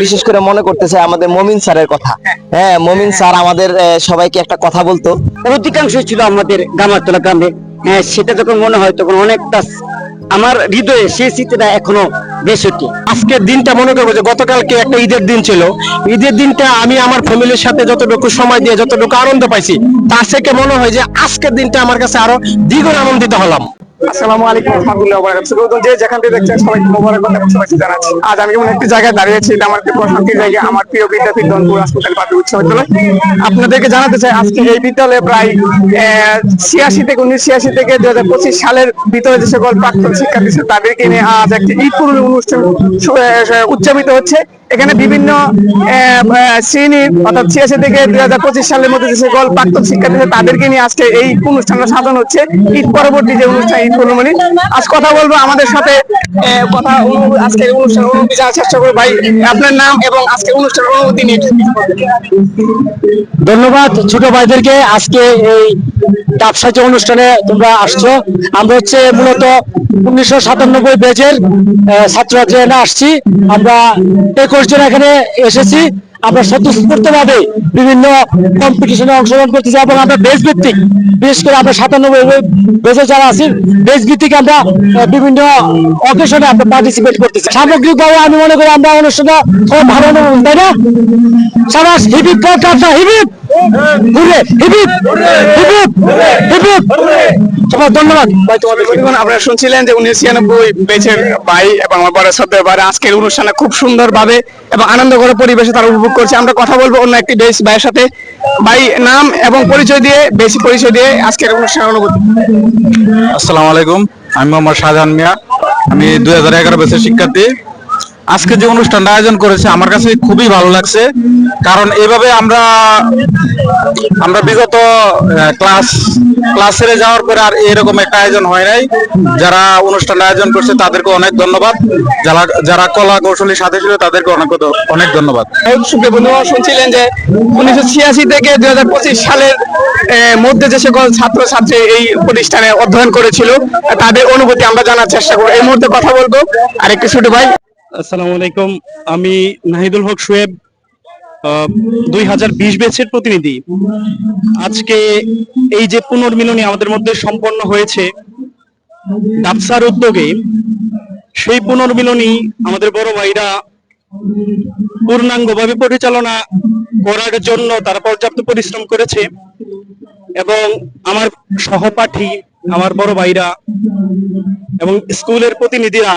বিশেষ করে মনে করতেছে আমাদের মমিন স্যারের কথা। হ্যাঁ, মমিন স্যার আমাদের সবাইকে একটা কথা বলতো। অধিকাংশ ছিল আমাদের গামারতলা গ্রামে। সেটা যখন মনে হয় তখন অনেকটা আমার হৃদয়ে সেই স্মৃতিটা এখনো বেশ ওঠে। আজকের দিনটা মনে করবো যে গতকালকে একটা ঈদের দিন ছিল, ঈদের দিনটা আমি আমার ফ্যামিলির সাথে যতটুকু সময় দিয়ে যতটুকু আনন্দ পাইছি, তার থেকে মনে হয় যে আজকের দিনটা আমার কাছে আরো দ্বিগুণ আনন্দিত হলাম। আসসালামু আলাইকুম রাহমাতুল্লাহি ওয়া বারাকাতুহু। যে যেখান থেকে দেখছেন সবাইকে মোবারকবাদ এবং শুভেচ্ছা জানাচ্ছি। আজ আমি এমন একটি জায়গায় দাঁড়িয়েছি, এটা আমার একটি প্রশান্তির জায়গা, আমার প্রিয় বিদ্যাপীঠ দনপুর হাসপাতাল পাবলিক উচ্চ বিদ্যালয়। আপনাদেরকে জানাতে চাই আজকে এই বিদ্যালয়ে প্রায় 1986 থেকে 2025 সালের ভিতরে যে সকল প্রাক্তন শিক্ষার্থী ছিল তাদেরকে নিয়ে আজ একটি ঈদ পূর্ণ অনুষ্ঠান উদযাপিত হচ্ছে। এখানে বিভিন্ন শ্রেণীর অর্থাৎ 86 থেকে 2025 সালের মধ্যে যে সকল প্রাক্তন শিক্ষার্থী তাদেরকে নিয়ে আজকে এই অনুষ্ঠানটা সাজানো হচ্ছে। ঈদ পরবর্তী যে অনুষ্ঠান ঈদ পূর্ণিমা, আজ কথা বলবো আমাদের সাথে কথা আজকের অনুষ্ঠান অনুভূতি জানার চেষ্টা করবো। ভাই, আপনার নাম এবং আজকে অনুষ্ঠানের অনুভূতি নিয়ে। ধন্যবাদ ছোট ভাইদেরকে। আজকে এই ডাবসাজি অনুষ্ঠানে তোমরা আসছো। আমরা হচ্ছে মূলত 1997 ব্যাচের ছাত্রছাত্রীরা আসছি। আমরা 21 জন এখানে এসেছি। আমরা স্বতঃস্ফূর্তভাবে বিভিন্ন কম্পিটিশনে অংশগ্রহণ করতেছি এবং আমরা দেশ ভিত্তিক, বিশেষ করে আমরা 97 বেজে যারা আছি দেশ ভিত্তিক আমরা বিভিন্ন অকেশনে আমরা পার্টিসিপেট করতেছি। সামগ্রিকভাবে আমি মনে করি আমরা অনুষ্ঠানটা খুব ভালো, তাই না? সাবাস, হিবিপ কাপসা, হিবিপ ঘুরে, হিবিপ হিবিপ হিবিপ। ধন্যবাদ ভাই তোমাদের। আপনারা শুনছিলেন যে 1996 বেচের ভাই এবং আমার বড় শ্রদ্ধেয় ভাই আজকের অনুষ্ঠানে খুব সুন্দরভাবে এবং আনন্দ করে পরিবেশে তারা উপভোগ করছে। আমরা কথা বলবো অন্য একটি বেশ ভাইয়ের সাথে। ভাই, নাম এবং পরিচয় দিয়ে, বেশি পরিচয় দিয়ে আজকের অনুষ্ঠানের অনুভূতি। আসসালামু আলাইকুম, আমি মোহাম্মদ শাহজাহান মিয়া। আমি 2011 ব্যাচের শিক্ষার্থী। আজকে যে অনুষ্ঠানটা আয়োজন করেছে আমার কাছে খুবই ভালো লাগছে, কারণ এভাবে আমরা বিগত ক্লাস ছেড়ে যাওয়ার পরে আর এরকম একটা আয়োজন হয় নাই। যারা অনুষ্ঠানটা আয়োজন করছে তাদেরকে অনেক ধন্যবাদ, যারা কলা কৌশলীর সাথে ছিল তাদেরকে অনেক অনেক ধন্যবাদ। শুনছিলেন যে 1986 থেকে 2025 সালের মধ্যে যে সকল ছাত্রছাত্রী এই প্রতিষ্ঠানে অধ্যয়ন করেছিল তাদের অনুভূতি আমরা জানার চেষ্টা করব। এই মুহূর্তে কথা বলবো আরেকটি ছোট ভাই। আসসালামু আলাইকুম, আমি নাহিদুল হক শোয়েব, 2020 ব্যাচের প্রতিনিধি। আজকে এই যে পুনর্মিলনী আমাদের মধ্যে সম্পন্ন হয়েছে ডাবসার উদ্যোগে, সেই পুনর্মিলনী আমাদের বড় ভাইরা পূর্ণাঙ্গভাবে পরিচালনা করার জন্য তারা পর্যাপ্ত পরিশ্রম করেছে এবং আমার সহপাঠী, আমার বড় ভাইরা এবং স্কুলের প্রতিনিধিরা,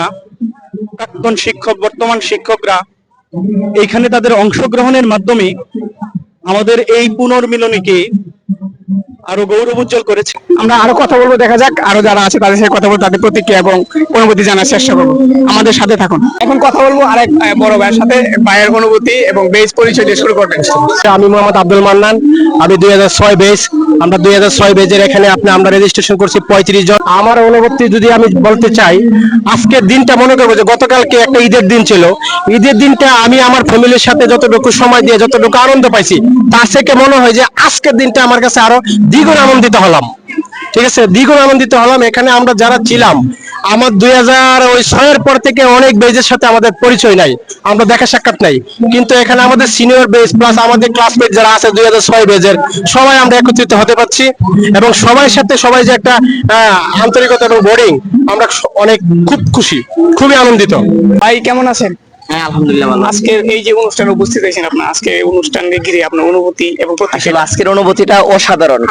প্রাক্তন শিক্ষক, বর্তমান শিক্ষকরা এইখানে তাদের অংশগ্রহণের মাধ্যমে আমাদের এই পুনর্মিলনীকে আরো গৌরব উজ্জ্বল করেছে। আমরা আরো কথা বলবো, দেখা যাক আরো যারা আছে তাদের সাথে কথা বলবো, তাদের প্রতিক্রিয়া এবং অনুভূতি জানার চেষ্টা করবো। আমাদের সাথে থাকুন। এখন কথা বলবো আরেক বড় ভাইয়ের সাথে, ভাইয়ের অনুভূতি এবং বেশ পরিচয় দিয়ে শুরু করবেন। আমি মোহাম্মদ আব্দুল মান্নান, আমি 2006 ব্যাচ। আমরা 2006 ব্যাচের এখানে আমরা রেজিস্ট্রেশন করছি 35 জন। আমার অনুভূতি যদি আমি বলতে চাই, আজকের দিনটা মনে করবো যে গতকালকে একটা ঈদের দিন ছিল, ঈদের দিনটা আমি আমার ফ্যামিলির সাথে যতটুকু সময় দিয়ে যতটুকু আনন্দ পাইছি, তার থেকে মনে হয় যে আজকের দিনটা আমার কাছে আরো দ্বিগুণ আনন্দিত হলাম। ঠিক আছে, দ্বিগুণ আনন্দিত হলাম। এখানে আমরা যারা ছিলাম, আমার 2006 পর থেকে অনেক বেজের সাথে আমাদের পরিচয় নাই, আমরা দেখা সাক্ষাৎ নাই, কিন্তু এখানে আমাদের সিনিয়র বেজ প্লাস আমাদের ক্লাসমেট যারা আছে 2006 বেজের সবাই আমরা একত্রিত হতে পারছি এবং সবার সাথে সবাই যে একটা আন্তরিকতা এবং বোর্ডিং, আমরা অনেক খুব খুশি, খুবই আনন্দিত। ভাই, কেমন আছেন? হ্যাঁ, আলহামদুলিল্লাহ ভালো। আজকের এই যে অনুষ্ঠানে উপস্থিত হয়েছেন, আপনার আজকে অনুষ্ঠানকে ঘিরে আপনার অনুভূতি এবং প্রতিক্রিয়া। আজকের অনুভূতিটা অসাধারণ,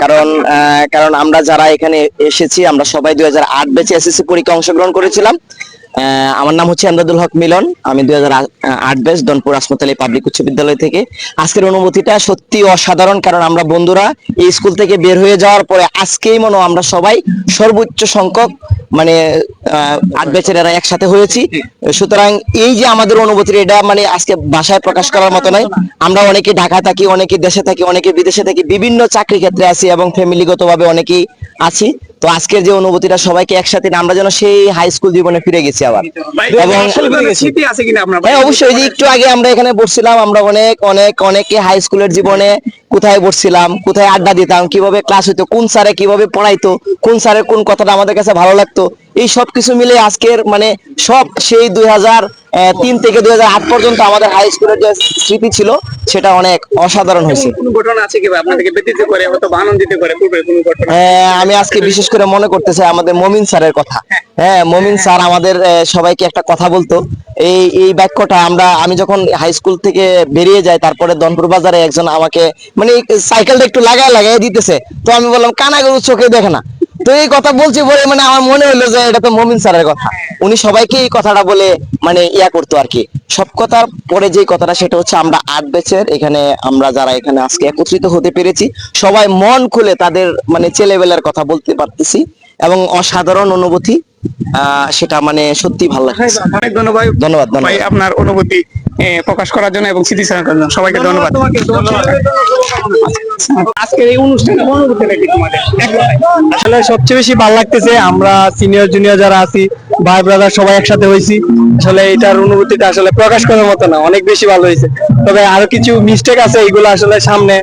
কারণ আমরা যারা এখানে এসেছি আমরা সবাই 2008 ব্যাচে এসএসসি পরীক্ষা অংশগ্রহণ করেছিলাম। আমার নাম হচ্ছে আমদাদুল হক মিলন, আমি 2008 ব্যাচ দনপুর হাসপাতাল পাবলিক উচ্চ বিদ্যালয় থেকে। আজকের অনুভূতিটা সত্যি অসাধারণ, কারণ আমরা বন্ধুরা এই স্কুল থেকে বের হয়ে যাওয়ার পরে আজকেই মনে আমরা সবাই সর্বোচ্চ সংখ্যক 8 ব্যাচের এরা একসাথে হয়েছি। সুতরাং এই যে আমাদের অনুভূতি, এটা আজকে ভাষায় প্রকাশ করার মতো নয়। আমরা অনেকে ঢাকা থাকি, অনেকে দেশে থাকি, অনেকে বিদেশে থাকি, বিভিন্ন চাকরি ক্ষেত্রে আছি এবং ফ্যামিলিগতভাবে অনেকেই আছি। তো আজকের যে অনুভূতিটা সবাইকে একসাথে নিয়ে আমরা যেন সেই হাই স্কুল জীবনে ফিরে গেছি আবার। এবং স্মৃতি আছে কিনা আপনার? হ্যাঁ অবশ্যই, যে একটু আগে আমরা এখানে বসছিলাম, আমরা অনেকে হাই স্কুলের জীবনে কোথায় বসছিলাম, কোথায় আড্ডা দিতাম, কিভাবে ক্লাস হইতো, কোন স্যারে কিভাবে পড়াইতো, কোন স্যারের কোন কথাটা আমাদের কাছে ভালো লাগতো, এই সব কিছু মিলে আজকের মানে সব সেই 2003 থেকে 2008 পর্যন্ত আমাদের হাই স্কুলের যে স্মৃতি ছিল সেটা অনেক অসাধারণ হয়েছে। কোন ঘটনা আছে কি আপনাদেরকে ব্যতীত করে অথবা আনন্দিত করে পূর্বে কোন ঘটনা? আমি আজকে বিশেষ করে মনে করতেছি আমাদের মমিন স্যারের কথা। হ্যাঁ, মমিন স্যার আমাদের সবাইকে একটা কথা বলতো, এই বাক্যটা আমি যখন হাই স্কুল থেকে বেরিয়ে যাই, তারপরে দনপুর বাজারে একজন আমাকে মানে সাইকেলটা একটু লাগাই দিতেছে, তো আমি বললাম কানা গরু চোখে দেখে না, তো এই কথা বলছি বলে মানে আমার মনে হলো যে এটা তো মমিন স্যারের কথা। উনি সবাইকে এই কথাটা বলে মানে করতো আর কি। সব কথার পরে যে কথাটা সেটা হচ্ছে আমরা 8 ব্যাচের এখানে আমরা যারা এখানে আজকে একত্রিত হতে পেরেছি, সবাই মন খুলে তাদের মানে ছেলেবেলার কথা বলতে পারতেছি এবং অসাধারণ অনুভূতি, সেটা মানে সত্যি ভালো লাগছে। অনেক ধন্যবাদ। ধন্যবাদ ভাই আপনার অনুভূতি প্রকাশ করার জন্য এবং স্মৃতিচারণ করার জন্য সবাইকে ধন্যবাদ। আজকের এই অনুষ্ঠানে অনুভূতিটা কি তোমাদের? আসলে সবচেয়ে বেশি ভালো লাগতেছে আমরা সিনিয়র জুনিয়র যারা আছি, ভাই ব্রাদার সবাই একসাথে হয়েছি। আসলে এটার অনুভূতিটা আসলে প্রকাশ করার মতো না, অনেক বেশি ভালো হয়েছে। তবে আরো কিছু মিস্টেক আছে, এগুলো আসলে সামনে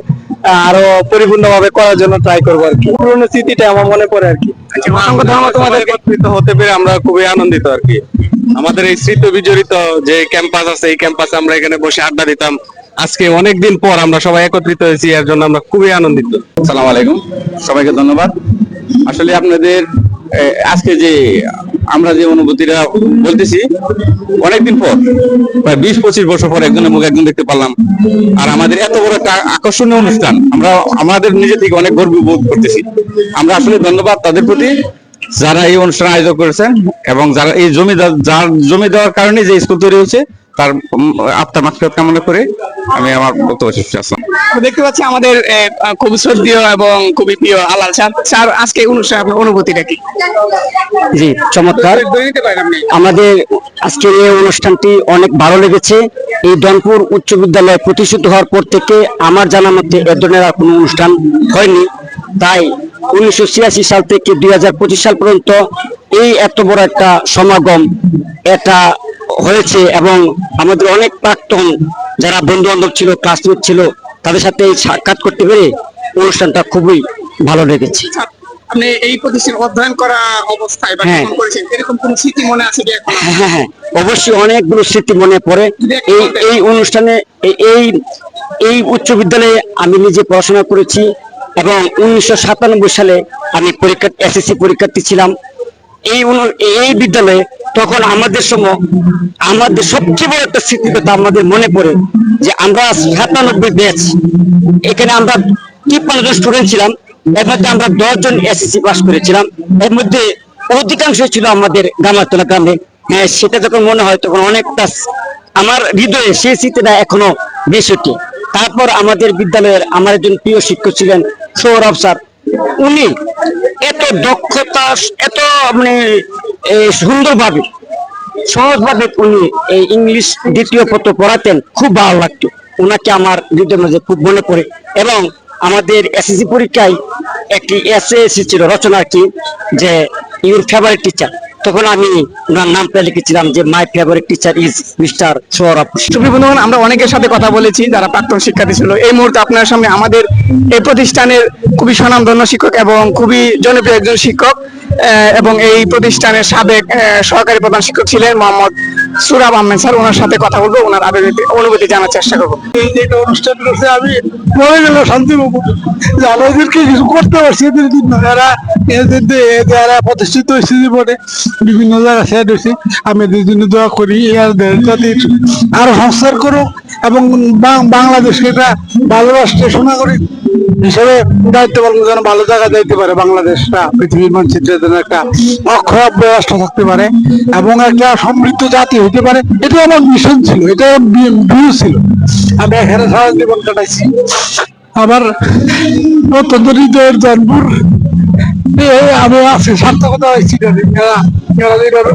আরো পরিপূর্ণভাবে করার জন্য ট্রাই করবো আর কি। পুরোনো স্মৃতিটা আমার মনে পড়ে আর কি। অসংখ্য ধন্যবাদ তোমাদের। একত্রিত হতে পেরে আমরা খুবই আনন্দিত আর কি। আমাদের এই স্মৃতি বিজড়িত যে ক্যাম্পাস আছে, এই ক্যাম্পাসে আমরা এখানে বসে আড্ডা দিতাম, আজকে অনেকদিন পর আমরা সবাই একত্রিত হয়েছি, এর জন্য আমরা খুবই আনন্দিত। আসসালামু আলাইকুম, সবাইকে ধন্যবাদ। আসলে আপনাদের আজকে যে আমরা যে অনুভূতিটা বলতেছি, অনেকদিন পর প্রায় 20-25 বছর পর একজনের মুখ একজন দেখতে পারলাম, আর আমাদের এত বড় একটা আকর্ষণীয় অনুষ্ঠান আমরা আমাদের নিজে থেকে অনেক গর্ব বোধ করতেছি। আমরা আসলে ধন্যবাদ তাদের প্রতি যারা এই অনুষ্ঠান আয়োজন করেছেন এবং যারা এই যার জমি দেওয়ার কারণে যে স্কুল তৈরি হয়েছে, তার আত্মার মাগফিরাত কামনা করে আমি আমার বক্তব্য শেষ করছি। দেখতে পাচ্ছি আমাদের খুব শ্রদ্ধেয় এবং খুবই প্রিয় আলাল স্যার। স্যার, আজকে এই অনুষ্ঠানে আপনার অনুভূতিটা কি? জি, চমৎকার। আমাদের আজকের এই অনুষ্ঠানটি অনেক ভালো লেগেছে। এই দনপুর উচ্চ বিদ্যালয় প্রতিষ্ঠিত হওয়ার পর থেকে আমার জানা মতে এ ধরনের আর কোনো অনুষ্ঠান হয়নি। তাই 1986 সাল থেকে 2025 সাল পর্যন্ত এই এত বড় একটা সমাগম এটা হয়েছে এবং আমাদের অনেক প্রাক্তন যারা বন্ধু বান্ধব ছিল, ক্লাসমেট ছিল, তাদের সাথে এই সাক্ষাৎ করতে পেরে অনুষ্ঠানটা খুবই ভালো লেগেছে। আপনি এই প্রতিষ্ঠানে অধ্যয়ন করা অবস্থায় বা হ্যাঁ। যখন করেছেন এরকম কোন স্মৃতি মনে আছে কি এখন? হ্যাঁ, অবশ্যই অনেকগুলো স্মৃতি মনে পড়ে। এই অনুষ্ঠানে এই উচ্চ বিদ্যালয়ে আমি নিজে পড়াশোনা করেছি এবং 1997 সালে আমি এসএসসি পরীক্ষার্থী ছিলাম এই বিদ্যালয়ে। তখন আমাদের সময় আমাদের সবচেয়ে বড় একটা স্মৃতি কথা আমাদের মনে পড়ে যে আমরা 97 ব্যাচ, এখানে আমরা 53 জন স্টুডেন্ট ছিলাম। এর মধ্যে আমরা 10 জন এসএসসি পাস করেছিলাম, এর মধ্যে অধিকাংশ ছিল আমাদের গামাতলা গ্রামে। সেটা যখন মনে হয় তখন অনেকটা আমার হৃদয়ে সেই স্মৃতিটা এখনো বেশ ওঠে। তারপর আমাদের বিদ্যালয়ের আমার একজন প্রিয় শিক্ষক ছিলেন সৌরভ স্যার। উনি এত দক্ষতা, এত মানে সুন্দরভাবে সহজভাবে উনি এই ইংলিশ দ্বিতীয় পত্র পড়াতেন, খুব ভালো লাগতো। ওনাকে আমার হৃদয়ের মাঝে খুব মনে পড়ে। এবং আমাদের এসএসসি পরীক্ষায় একটি এসএ এসেছিল রচনা কি, যে ইউর ফেভারিট টিচার। তখন আমি ওনার নামটা লিখেছিলাম যে my favourite teacher is mister Sourav. সুপ্রিয় বন্ধুগণ, আমরা অনেকের সাথে কথা বলেছি যারা প্রাক্তন শিক্ষার্থী ছিল। এই মুহূর্তে আপনার সামনে আমাদের এই প্রতিষ্ঠানের খুবই স্বনামধন্য শিক্ষক এবং খুবই জনপ্রিয় একজন শিক্ষক এবং এই প্রতিষ্ঠানের সাবেক সহকারী প্রধান শিক্ষক ছিলেন মোহাম্মদ সুরাব আহমেদ স্যার। ওনার সাথে কথা বলবো, ওনার অনুভূতি জানার চেষ্টা করবো। এই যে একটা অনুষ্ঠান করছে, আমি মনে গেল শান্তি পাবো যে আমাদেরকে কিছু করতে পারছি। এদের জন্য যারা প্রতিষ্ঠিত হয়েছে জীবনে বিভিন্ন জায়গায় সেট হয়েছে, আমি এদের জন্য দোয়া করি যাতে আরো সংস্কার করুক এবং বাংলাদেশকে একটা ভালো রাষ্ট্রে সোনাগরিক হিসেবে দায়িত্ব পালন যেন ভালো জায়গায় যাইতে পারে। বাংলাদেশটা পৃথিবীর মানচিত্রের জন্য একটা অক্ষরাভ্য রাষ্ট্র থাকতে পারে এবং একটা সমৃদ্ধ জাতি হইতে পারে। এটা আমার মিশন ছিল, এটা ভিউ ছিল। আমি এখানে সারা জীবন কাটাইছি। আমার অত্যন্ত হৃদয়ের জন্মপুর আমি আছি, সার্থকতা হয়েছি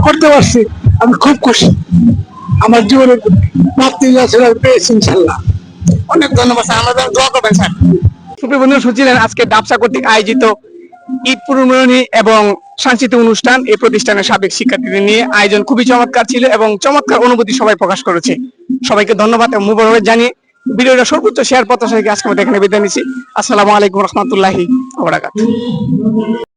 করতে পারছি। আমি খুব খুশি, আমার জীবনের প্রাপ্তি আছে পেয়েছি ইনশাল্লাহ। অনেক ধন্যবাদ স্যার, আমাদের দোয়া করবেন স্যার। সুপ্রিয় বন্ধু, শুনছিলেন আজকে ডাবসা কর্তৃক আয়োজিত ঈদ পুরস্মরণী এবং সাংস্কৃতিক অনুষ্ঠান এই প্রতিষ্ঠানের সাবেক শিক্ষার্থীদের নিয়ে আয়োজন খুবই চমৎকার ছিল এবং চমৎকার অনুভূতি সবাই প্রকাশ করেছে। সবাইকে ধন্যবাদ এবং মুবারক জানিয়ে ভিডিওটা সর্বোচ্চ শেয়ার প্রত্যাশা রেখে আজকে আমরা এখানে বিদায় নিচ্ছি। আসসালামু আলাইকুম রহমতুল্লাহি ওয়া বারাকাতুহু।